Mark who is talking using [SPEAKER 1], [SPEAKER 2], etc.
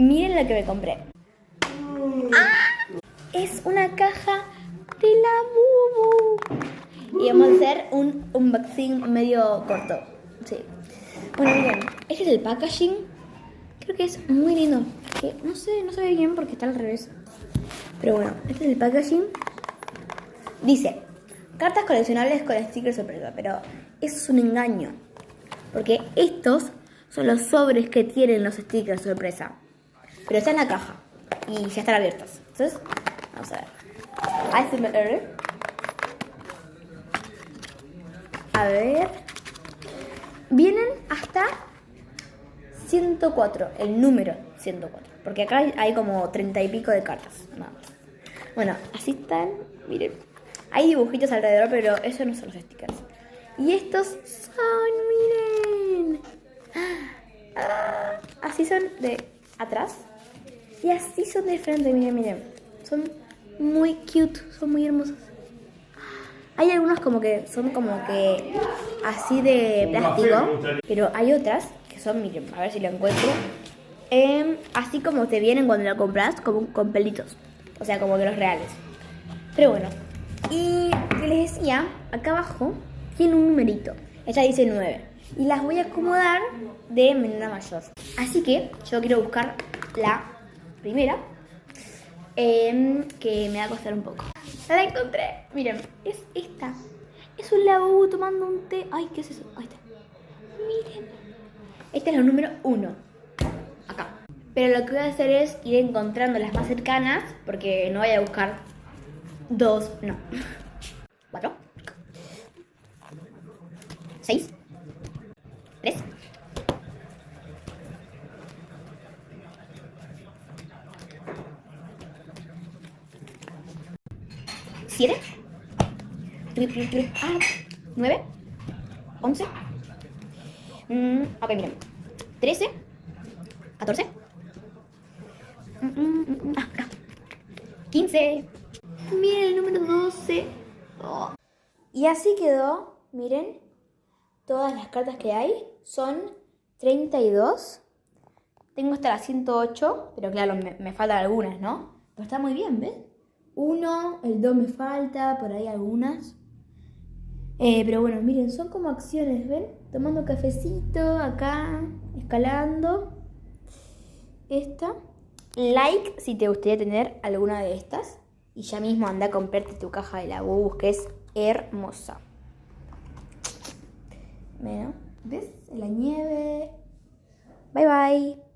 [SPEAKER 1] Miren lo que me compré. ¡Ah! Es una caja de la Bubu. Y vamos a hacer un unboxing medio corto. Sí. Bueno, miren, este es el packaging. Creo que es muy lindo. Que no sé, no se ve bien porque está al revés. Pero bueno, este es el packaging. Dice, cartas coleccionables con stickers sorpresa. Pero eso es un engaño. Porque estos son los sobres que tienen los stickers sorpresa. Pero está en la caja. Y ya están abiertos. Entonces, vamos a ver. ASMR. A ver. Vienen hasta 104. El número 104. Porque acá hay como 30 y pico de cartas. Nada más. Bueno, así están. Miren. Hay dibujitos alrededor, pero esos no son los stickers. Y estos son, miren. Así son de atrás. Y así son de frente, miren, miren. Son muy cute, son muy hermosos. Hay algunos como que son como que así de plástico. Pero hay otras que son, miren, a ver si lo encuentro. Así como te vienen cuando lo compras, como con pelitos. O sea, como que los reales. Pero bueno. Y que les decía, acá abajo tiene un numerito. Esta dice 9. Y las voy a acomodar de menor a mayor. Así que yo quiero buscar la primera. Que me va a costar un poco. La encontré. Miren, es esta. Es un Labubu tomando un té. Ay, ¿qué es eso? Ahí está. Miren. Este es el número 1. Acá. Pero lo que voy a hacer es ir encontrando las más cercanas. Porque no voy a buscar 2, no. 4. 6. 3. 7. 9. 11. Ok, miren. 13. 14. 15. Miren el número 12. Oh. Y así quedó. Miren. Todas las cartas que hay son 32. Tengo hasta las 108. Pero claro, me faltan algunas, ¿no? Pero está muy bien, ¿ves? 1, el 2 me falta, por ahí algunas. Pero bueno, miren, son como acciones, ¿ven? Tomando cafecito acá, escalando. Esta. Like si te gustaría tener alguna de estas. Y ya mismo anda a comprarte tu caja de la Bubu, que es hermosa. Bueno, ¿ves? La nieve. Bye bye.